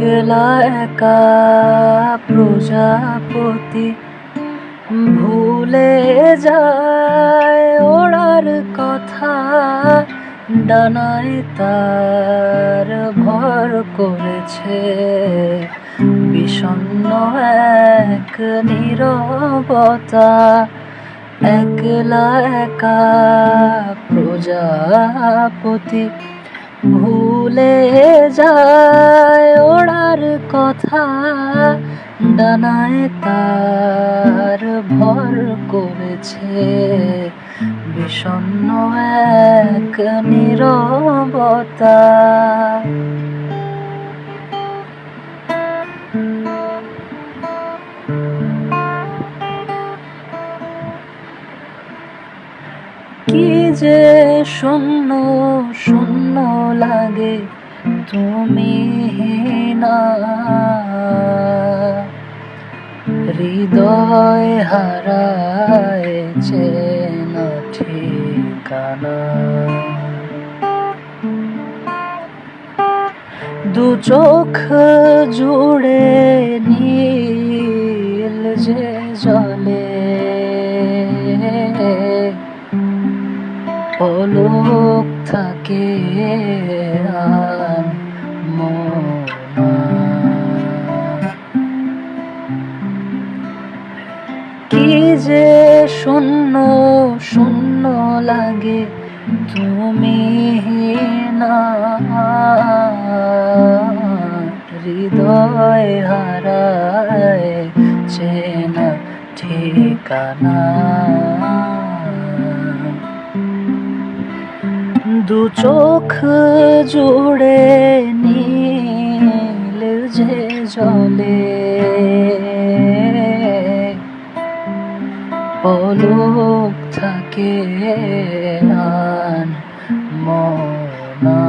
একলা একা প্রজাপতি ভুলে যায় ওড়ার কথা, ডানায় তার ভর করেছে বিষণ্ণ এক নীরবতা। একলা একা প্রজাপতি ভুলে যায় ওড়ার কথা, ডানায় তার ভর করেছে বিষণ্ণ এক নীরবতা। কি যে শূন্য শূন্য লাগে তুমি না, হৃদয় হারাইছে না ঠিকানা। দু চোখ জুড়ে নীল যে জলে, পলক থাকে আর মোনা। কি যে শূন্য শূন্য লাগে তুমি না, হৃদয় হারায় চেনা ঠিকানা। দু চোখ জুড়ে নীল যে জলে, পলক থাকে আর মোনা।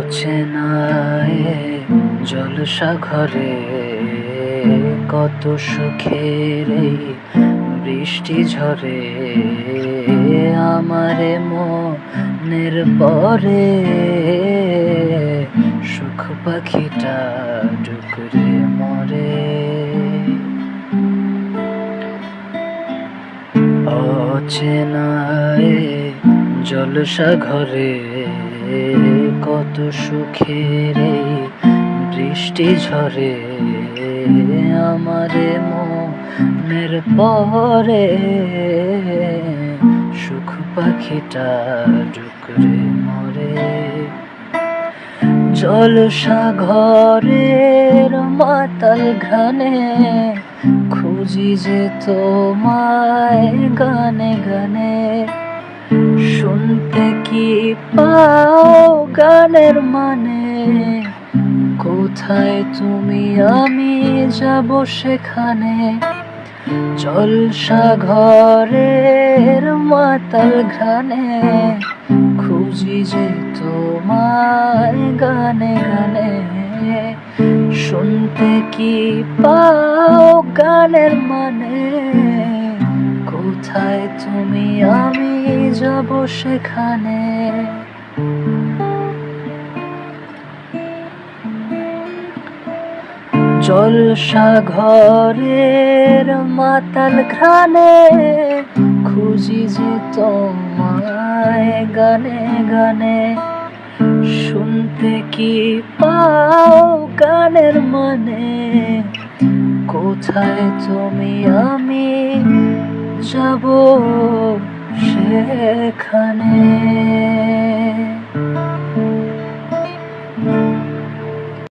অচেনায় জলসাগরে কত সুখের এই বৃষ্টি ঝরে, আমারে মনের পরে সুখ পাখিটা ডুকরে মরে। অচেনায় জলসাগরে কত সুখের এই বৃষ্টি ঝরে, আমারে মনের পরে সুখ পাখিটা ডুকরে মরে। জলসাগরের মাতাল ঘানে খুঁজি যে তোমায় গানে গানে, শুনতে কি পাও গানের মানে? কোথায় তুমি আমি যাব সেখানে। জলসাগরের মাতাল ঘানে খুঁজি যে তোমায় গানে গানে, শুনতে কি পাও গানের মানে? কোথায় তুমি আমি যাব সেখানে। জলসাগরের মাতাল ঘ্রাণে খুঁজি যে তোমায় গানে গানে, শুনতে কি পাও গানের মানে? কোথায় তুমি আমি যাব সেখানে।